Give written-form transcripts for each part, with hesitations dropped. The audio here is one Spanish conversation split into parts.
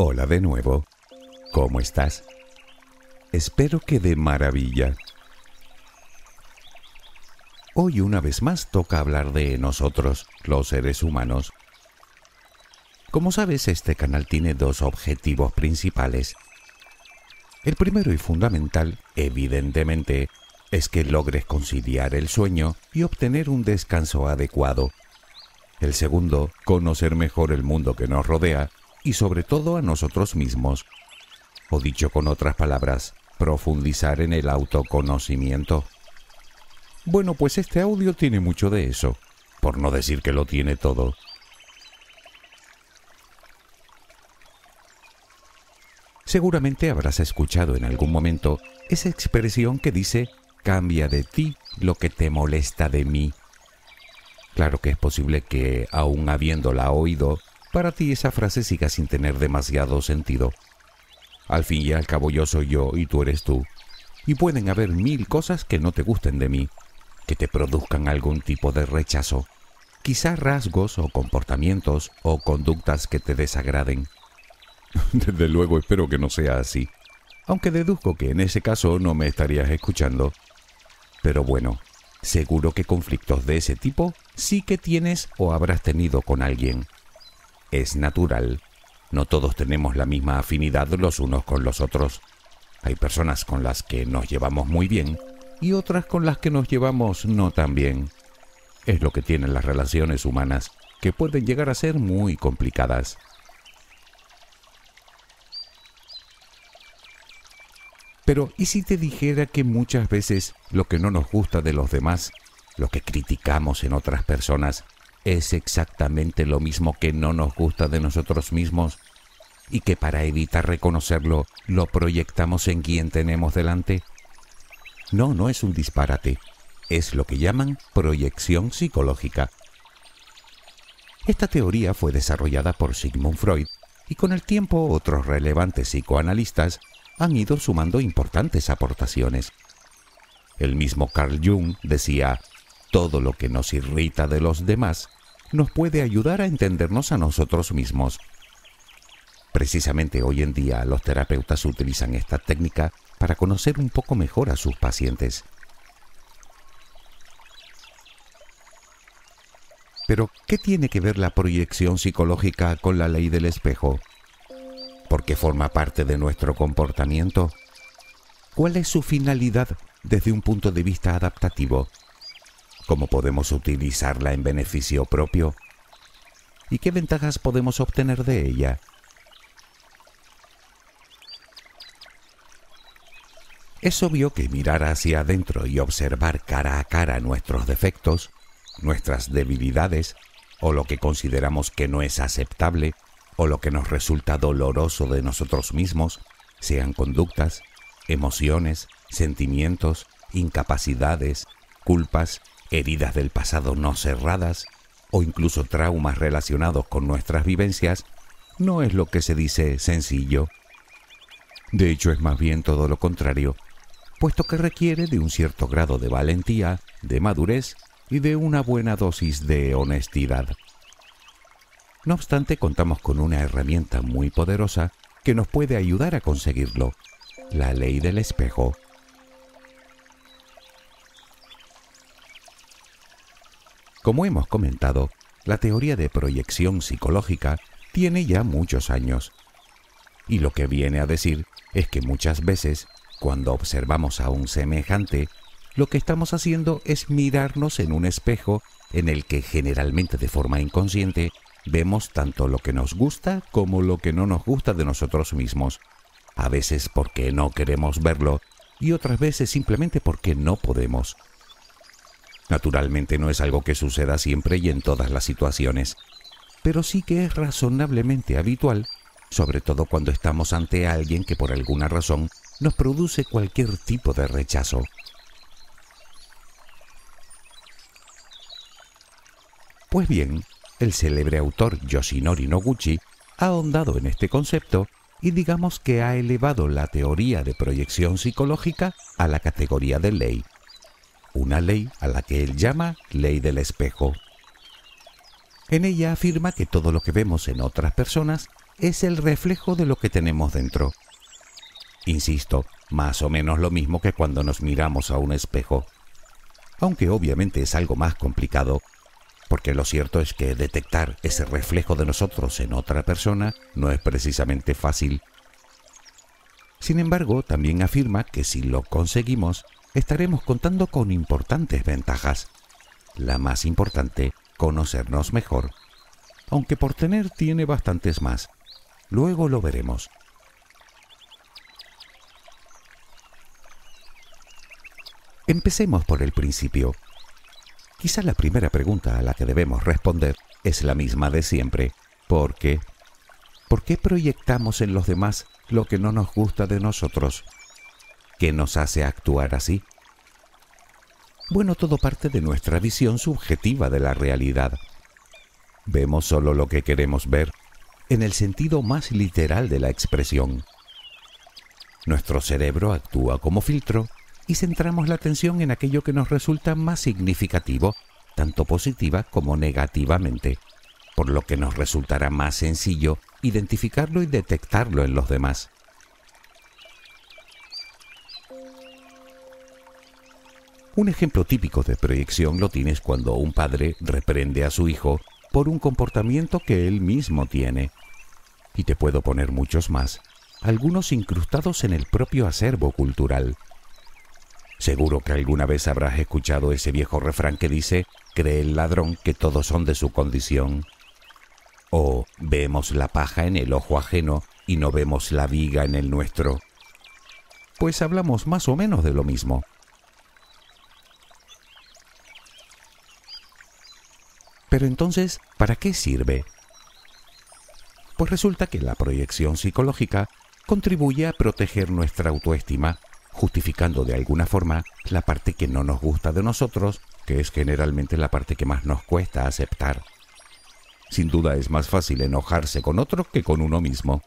Hola de nuevo. ¿Cómo estás? Espero que de maravilla. Hoy una vez más toca hablar de nosotros, los seres humanos. Como sabes, este canal tiene dos objetivos principales. El primero y fundamental, evidentemente, es que logres conciliar el sueño y obtener un descanso adecuado. El segundo, conocer mejor el mundo que nos rodea y sobre todo a nosotros mismos. O dicho con otras palabras, profundizar en el autoconocimiento. Bueno, pues este audio tiene mucho de eso, por no decir que lo tiene todo. Seguramente habrás escuchado en algún momento esa expresión que dice: cambia de ti lo que te molesta de mí. Claro que es posible que, aun habiéndola oído, para ti esa frase siga sin tener demasiado sentido. Al fin y al cabo yo soy yo y tú eres tú, y pueden haber 1000 cosas que no te gusten de mí, que te produzcan algún tipo de rechazo, quizá rasgos o comportamientos o conductas que te desagraden. Desde luego espero que no sea así, aunque deduzco que en ese caso no me estarías escuchando. Pero bueno, seguro que conflictos de ese tipo sí que tienes o habrás tenido con alguien. Es natural, no todos tenemos la misma afinidad los unos con los otros. Hay personas con las que nos llevamos muy bien y otras con las que nos llevamos no tan bien. Es lo que tienen las relaciones humanas, que pueden llegar a ser muy complicadas. Pero, ¿y si te dijera que muchas veces lo que no nos gusta de los demás, lo que criticamos en otras personas, es exactamente lo mismo que no nos gusta de nosotros mismos y que para evitar reconocerlo, lo proyectamos en quien tenemos delante? No, no es un disparate. Es lo que llaman proyección psicológica. Esta teoría fue desarrollada por Sigmund Freud y con el tiempo otros relevantes psicoanalistas han ido sumando importantes aportaciones. El mismo Carl Jung decía: todo lo que nos irrita de los demás nos puede ayudar a entendernos a nosotros mismos. Precisamente hoy en día los terapeutas utilizan esta técnica para conocer un poco mejor a sus pacientes. Pero, ¿qué tiene que ver la proyección psicológica con la ley del espejo? ¿Por qué forma parte de nuestro comportamiento? ¿Cuál es su finalidad desde un punto de vista adaptativo? ¿Cómo podemos utilizarla en beneficio propio? ¿Y qué ventajas podemos obtener de ella? Es obvio que mirar hacia adentro y observar cara a cara nuestros defectos, nuestras debilidades, o lo que consideramos que no es aceptable, o lo que nos resulta doloroso de nosotros mismos, sean conductas, emociones, sentimientos, incapacidades, culpas, heridas del pasado no cerradas o incluso traumas relacionados con nuestras vivencias, no es lo que se dice sencillo. De hecho, es más bien todo lo contrario, puesto que requiere de un cierto grado de valentía, de madurez y de una buena dosis de honestidad. No obstante, contamos con una herramienta muy poderosa que nos puede ayudar a conseguirlo: la ley del espejo. Como hemos comentado, la teoría de proyección psicológica tiene ya muchos años. Y lo que viene a decir es que muchas veces, cuando observamos a un semejante, lo que estamos haciendo es mirarnos en un espejo en el que generalmente de forma inconsciente vemos tanto lo que nos gusta como lo que no nos gusta de nosotros mismos, a veces porque no queremos verlo y otras veces simplemente porque no podemos. Naturalmente no es algo que suceda siempre y en todas las situaciones, pero sí que es razonablemente habitual, sobre todo cuando estamos ante alguien que por alguna razón nos produce cualquier tipo de rechazo. Pues bien, el célebre autor Yoshinori Noguchi ha ahondado en este concepto y digamos que ha elevado la teoría de proyección psicológica a la categoría de ley. Una ley a la que él llama ley del espejo. En ella afirma que todo lo que vemos en otras personas es el reflejo de lo que tenemos dentro. Insisto, más o menos lo mismo que cuando nos miramos a un espejo. Aunque obviamente es algo más complicado, porque lo cierto es que detectar ese reflejo de nosotros en otra persona no es precisamente fácil. Sin embargo, también afirma que si lo conseguimos, estaremos contando con importantes ventajas. La más importante, conocernos mejor. Aunque por tener tiene bastantes más. Luego lo veremos. Empecemos por el principio. Quizá la primera pregunta a la que debemos responder es la misma de siempre. ¿Por qué? ¿Por qué proyectamos en los demás lo que no nos gusta de nosotros? ¿Qué nos hace actuar así? Bueno, todo parte de nuestra visión subjetiva de la realidad. Vemos solo lo que queremos ver, en el sentido más literal de la expresión. Nuestro cerebro actúa como filtro y centramos la atención en aquello que nos resulta más significativo, tanto positiva como negativamente, por lo que nos resultará más sencillo identificarlo y detectarlo en los demás. Un ejemplo típico de proyección lo tienes cuando un padre reprende a su hijo por un comportamiento que él mismo tiene. Y te puedo poner muchos más, algunos incrustados en el propio acervo cultural. Seguro que alguna vez habrás escuchado ese viejo refrán que dice: «Cree el ladrón que todos son de su condición». O «Vemos la paja en el ojo ajeno y no vemos la viga en el nuestro». Pues hablamos más o menos de lo mismo. Pero entonces, ¿para qué sirve? Pues resulta que la proyección psicológica contribuye a proteger nuestra autoestima, justificando de alguna forma la parte que no nos gusta de nosotros, que es generalmente la parte que más nos cuesta aceptar. Sin duda es más fácil enojarse con otro que con uno mismo.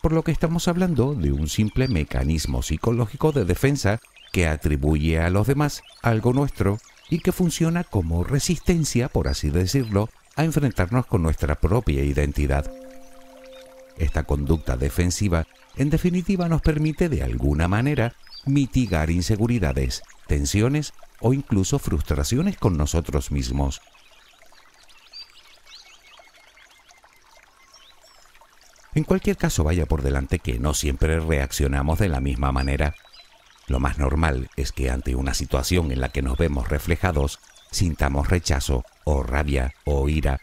Por lo que estamos hablando de un simple mecanismo psicológico de defensa que atribuye a los demás algo nuestro y que funciona como resistencia, por así decirlo, a enfrentarnos con nuestra propia identidad. Esta conducta defensiva, en definitiva, nos permite de alguna manera mitigar inseguridades, tensiones o incluso frustraciones con nosotros mismos. En cualquier caso, vaya por delante que no siempre reaccionamos de la misma manera. Lo más normal es que ante una situación en la que nos vemos reflejados, sintamos rechazo, o rabia, o ira.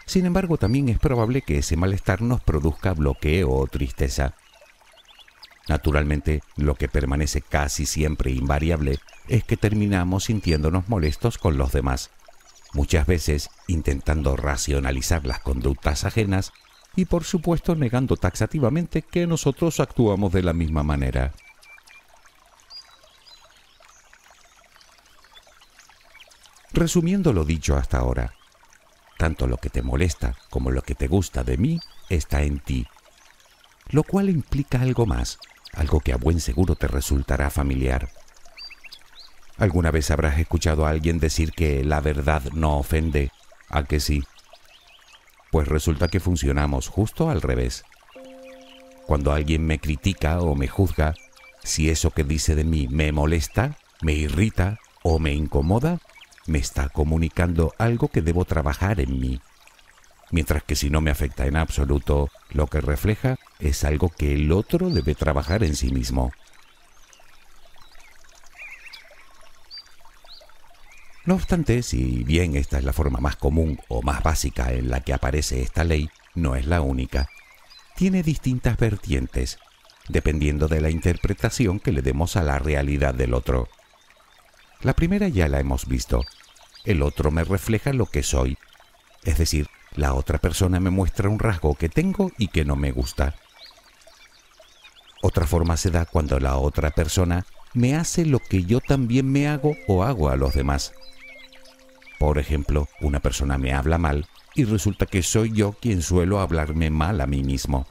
Sin embargo, también es probable que ese malestar nos produzca bloqueo o tristeza. Naturalmente, lo que permanece casi siempre invariable es que terminamos sintiéndonos molestos con los demás, muchas veces intentando racionalizar las conductas ajenas y, por supuesto, negando taxativamente que nosotros actuamos de la misma manera. Resumiendo lo dicho hasta ahora, tanto lo que te molesta como lo que te gusta de mí está en ti, lo cual implica algo más, algo que a buen seguro te resultará familiar. ¿Alguna vez habrás escuchado a alguien decir que la verdad no ofende? ¿A que sí? Pues resulta que funcionamos justo al revés. Cuando alguien me critica o me juzga, si eso que dice de mí me molesta, me irrita o me incomoda, me está comunicando algo que debo trabajar en mí. Mientras que si no me afecta en absoluto, lo que refleja es algo que el otro debe trabajar en sí mismo. No obstante, si bien esta es la forma más común o más básica en la que aparece esta ley, no es la única. Tiene distintas vertientes, dependiendo de la interpretación que le demos a la realidad del otro. La primera ya la hemos visto. El otro me refleja lo que soy. Es decir, la otra persona me muestra un rasgo que tengo y que no me gusta. Otra forma se da cuando la otra persona me hace lo que yo también me hago o hago a los demás. Por ejemplo, una persona me habla mal y resulta que soy yo quien suelo hablarme mal a mí mismo.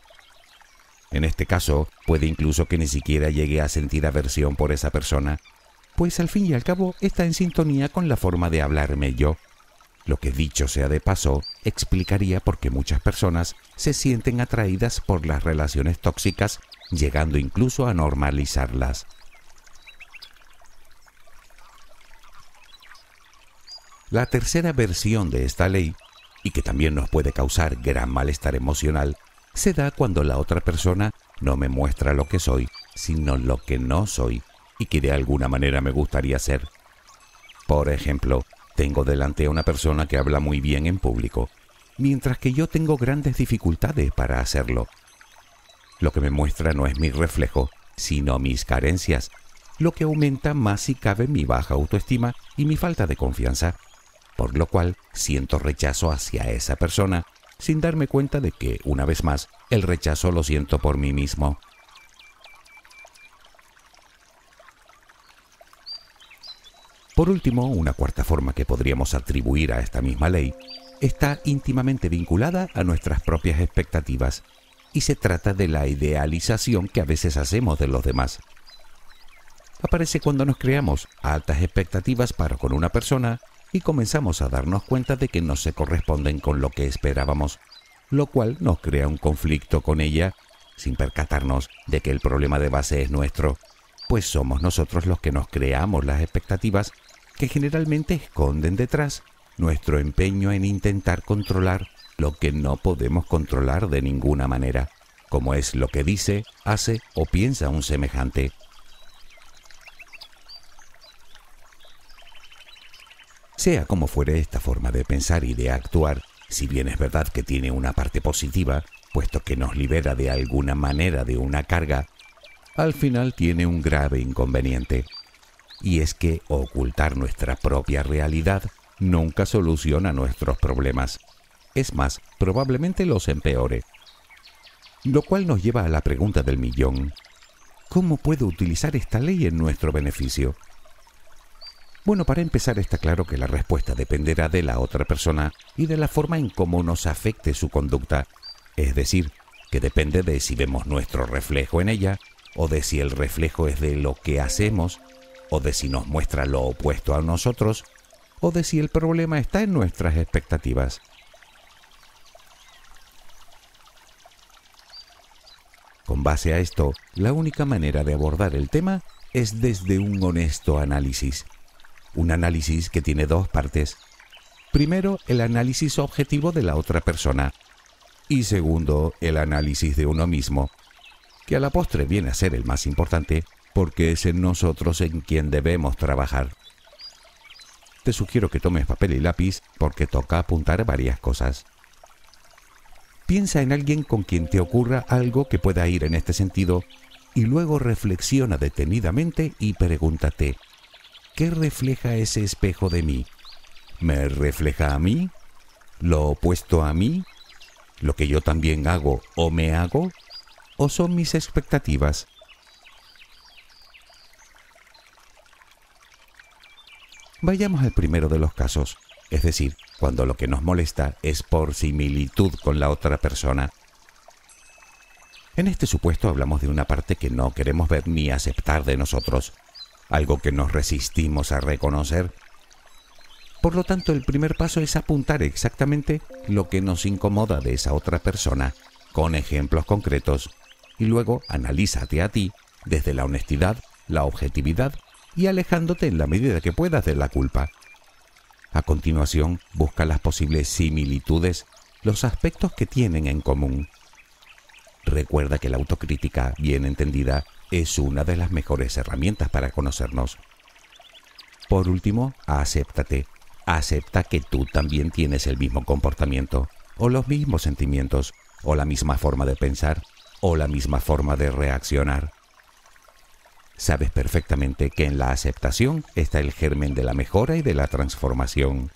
En este caso, puede incluso que ni siquiera llegue a sentir aversión por esa persona, pues al fin y al cabo está en sintonía con la forma de hablarme yo. lo que, dicho sea de paso, explicaría por qué muchas personas se sienten atraídas por las relaciones tóxicas, llegando incluso a normalizarlas. La tercera versión de esta ley, y que también nos puede causar gran malestar emocional, se da cuando la otra persona no me muestra lo que soy, sino lo que no soy y que de alguna manera me gustaría ser. Por ejemplo, tengo delante a una persona que habla muy bien en público, mientras que yo tengo grandes dificultades para hacerlo. Lo que me muestra no es mi reflejo, sino mis carencias, lo que aumenta más si cabe mi baja autoestima y mi falta de confianza, por lo cual siento rechazo hacia esa persona, sin darme cuenta de que, una vez más, el rechazo lo siento por mí mismo. Por último, una cuarta forma que podríamos atribuir a esta misma ley está íntimamente vinculada a nuestras propias expectativas, y se trata de la idealización que a veces hacemos de los demás. Aparece cuando nos creamos altas expectativas para con una persona y comenzamos a darnos cuenta de que no se corresponden con lo que esperábamos, lo cual nos crea un conflicto con ella, sin percatarnos de que el problema de base es nuestro, pues somos nosotros los que nos creamos las expectativas que generalmente esconden detrás nuestro empeño en intentar controlar lo que no podemos controlar de ninguna manera, como es lo que dice, hace o piensa un semejante. Sea como fuere esta forma de pensar y de actuar, si bien es verdad que tiene una parte positiva, puesto que nos libera de alguna manera de una carga, al final tiene un grave inconveniente, y es que ocultar nuestra propia realidad nunca soluciona nuestros problemas. Es más, probablemente los empeore. Lo cual nos lleva a la pregunta del millón: ¿cómo puedo utilizar esta ley en nuestro beneficio? Bueno, para empezar está claro que la respuesta dependerá de la otra persona y de la forma en cómo nos afecte su conducta. Es decir, que depende de si vemos nuestro reflejo en ella, o de si el reflejo es de lo que hacemos, o de si nos muestra lo opuesto a nosotros, o de si el problema está en nuestras expectativas. Con base a esto, la única manera de abordar el tema es desde un honesto análisis. Un análisis que tiene dos partes. Primero, el análisis objetivo de la otra persona. Y segundo, el análisis de uno mismo, que a la postre viene a ser el más importante porque es en nosotros en quien debemos trabajar. Te sugiero que tomes papel y lápiz porque toca apuntar varias cosas. Piensa en alguien con quien te ocurra algo que pueda ir en este sentido y luego reflexiona detenidamente y pregúntate: ¿qué refleja ese espejo de mí? ¿Me refleja a mí? ¿Lo opuesto a mí? ¿Lo que yo también hago o me hago? ¿O son mis expectativas? Vayamos al primero de los casos, es decir, cuando lo que nos molesta es por similitud con la otra persona. En este supuesto hablamos de una parte que no queremos ver ni aceptar de nosotros, algo que nos resistimos a reconocer. Por lo tanto, el primer paso es apuntar exactamente lo que nos incomoda de esa otra persona, con ejemplos concretos, y luego analízate a ti desde la honestidad, la objetividad y alejándote en la medida que puedas de la culpa. A continuación, busca las posibles similitudes, los aspectos que tienen en común. Recuerda que la autocrítica, bien entendida, es una de las mejores herramientas para conocernos. Por último, acéptate. Acepta que tú también tienes el mismo comportamiento, o los mismos sentimientos, o la misma forma de pensar, o la misma forma de reaccionar. Sabes perfectamente que en la aceptación está el germen de la mejora y de la transformación.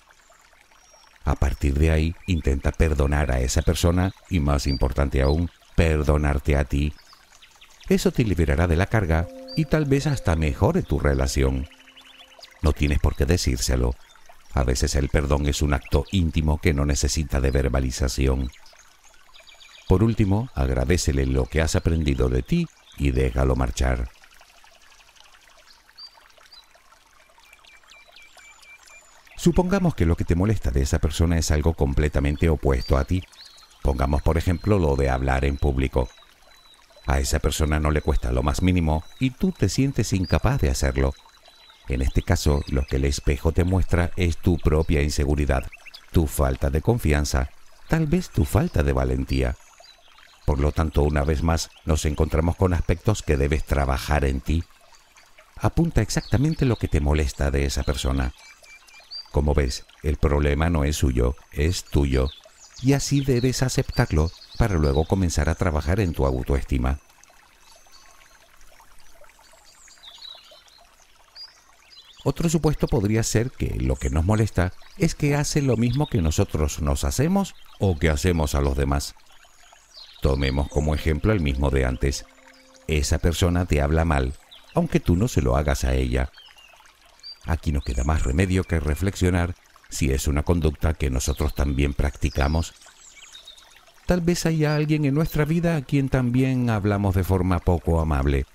A partir de ahí, intenta perdonar a esa persona y, más importante aún, perdonarte a ti. Eso te liberará de la carga y tal vez hasta mejore tu relación. No tienes por qué decírselo. A veces el perdón es un acto íntimo que no necesita de verbalización. Por último, agradécele lo que has aprendido de ti y déjalo marchar. Supongamos que lo que te molesta de esa persona es algo completamente opuesto a ti. Pongamos, por ejemplo, lo de hablar en público. A esa persona no le cuesta lo más mínimo y tú te sientes incapaz de hacerlo. En este caso, lo que el espejo te muestra es tu propia inseguridad, tu falta de confianza, tal vez tu falta de valentía. Por lo tanto, una vez más, nos encontramos con aspectos que debes trabajar en ti. Apunta exactamente lo que te molesta de esa persona. Como ves, el problema no es suyo, es tuyo. Y así debes aceptarlo para luego comenzar a trabajar en tu autoestima. Otro supuesto podría ser que lo que nos molesta es que hace lo mismo que nosotros nos hacemos o que hacemos a los demás. Tomemos como ejemplo el mismo de antes. Esa persona te habla mal, aunque tú no se lo hagas a ella. Aquí no queda más remedio que reflexionar si es una conducta que nosotros también practicamos. Tal vez haya alguien en nuestra vida a quien también hablamos de forma poco amable.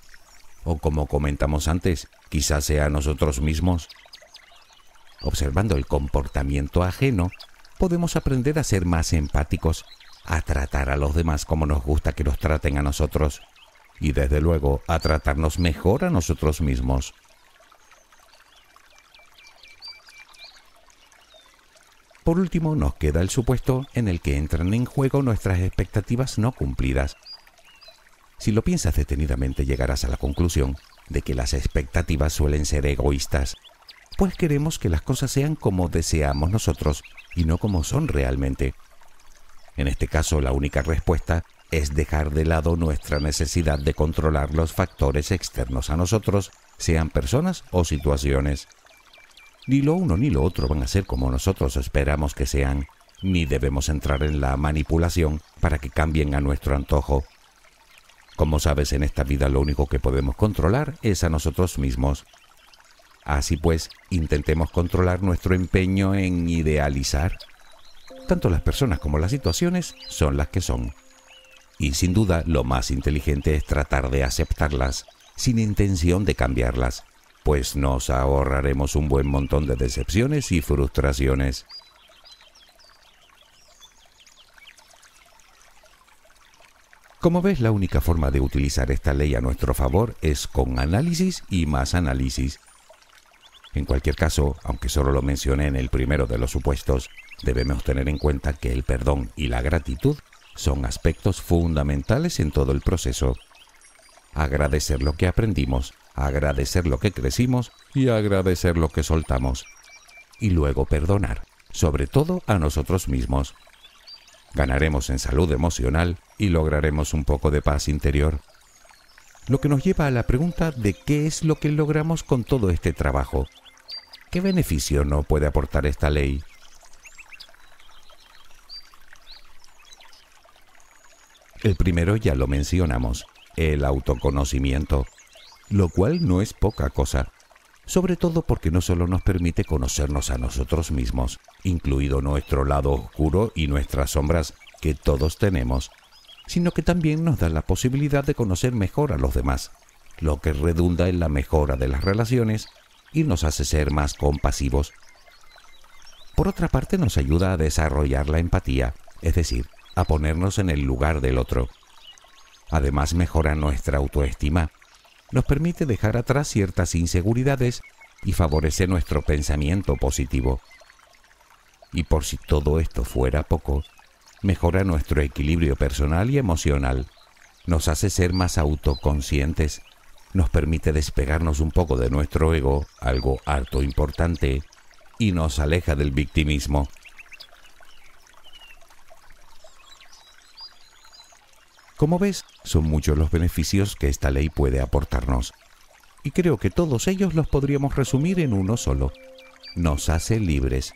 O como comentamos antes, quizás sea nosotros mismos. Observando el comportamiento ajeno, podemos aprender a ser más empáticos, a tratar a los demás como nos gusta que nos traten a nosotros y desde luego a tratarnos mejor a nosotros mismos. Por último, nos queda el supuesto en el que entran en juego nuestras expectativas no cumplidas. Si lo piensas detenidamente, llegarás a la conclusión de que las expectativas suelen ser egoístas, pues queremos que las cosas sean como deseamos nosotros y no como son realmente. En este caso, la única respuesta es dejar de lado nuestra necesidad de controlar los factores externos a nosotros, sean personas o situaciones. Ni lo uno ni lo otro van a ser como nosotros esperamos que sean, ni debemos entrar en la manipulación para que cambien a nuestro antojo. Como sabes, en esta vida lo único que podemos controlar es a nosotros mismos. Así pues, intentemos controlar nuestro empeño en idealizar. Tanto las personas como las situaciones son las que son. Y sin duda, lo más inteligente es tratar de aceptarlas, sin intención de cambiarlas, pues nos ahorraremos un buen montón de decepciones y frustraciones. Como ves, la única forma de utilizar esta ley a nuestro favor es con análisis y más análisis. En cualquier caso, aunque solo lo mencioné en el primero de los supuestos, debemos tener en cuenta que el perdón y la gratitud son aspectos fundamentales en todo el proceso. Agradecer lo que aprendimos, agradecer lo que crecimos y agradecer lo que soltamos. Y luego perdonar, sobre todo a nosotros mismos. Ganaremos en salud emocional y lograremos un poco de paz interior. Lo que nos lleva a la pregunta de qué es lo que logramos con todo este trabajo. ¿Qué beneficio nos puede aportar esta ley? El primero ya lo mencionamos, el autoconocimiento, lo cual no es poca cosa, sobre todo porque no solo nos permite conocernos a nosotros mismos, incluido nuestro lado oscuro y nuestras sombras que todos tenemos, sino que también nos da la posibilidad de conocer mejor a los demás, lo que redunda en la mejora de las relaciones y nos hace ser más compasivos. Por otra parte, nos ayuda a desarrollar la empatía, es decir, a ponernos en el lugar del otro. Además, mejora nuestra autoestima, nos permite dejar atrás ciertas inseguridades y favorece nuestro pensamiento positivo. Y por si todo esto fuera poco, mejora nuestro equilibrio personal y emocional, nos hace ser más autoconscientes, nos permite despegarnos un poco de nuestro ego, algo harto importante, y nos aleja del victimismo. Como ves, son muchos los beneficios que esta ley puede aportarnos, y creo que todos ellos los podríamos resumir en uno solo. Nos hace libres,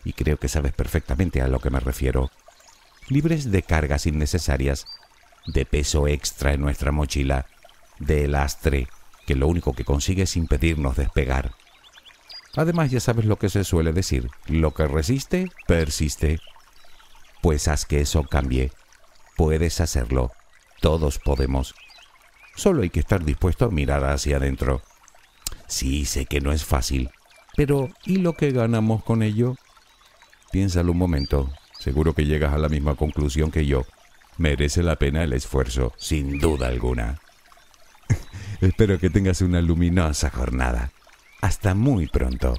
y creo que sabes perfectamente a lo que me refiero. Libres de cargas innecesarias, de peso extra en nuestra mochila, de lastre, que lo único que consigue es impedirnos despegar. Además, ya sabes lo que se suele decir, lo que resiste, persiste. Pues haz que eso cambie. Puedes hacerlo. Todos podemos. Solo hay que estar dispuesto a mirar hacia adentro. Sí, sé que no es fácil, Pero, ¿y lo que ganamos con ello? Piénsalo un momento. Seguro que llegas a la misma conclusión que yo. Merece la pena el esfuerzo, sin duda alguna. Espero que tengas una luminosa jornada. Hasta muy pronto.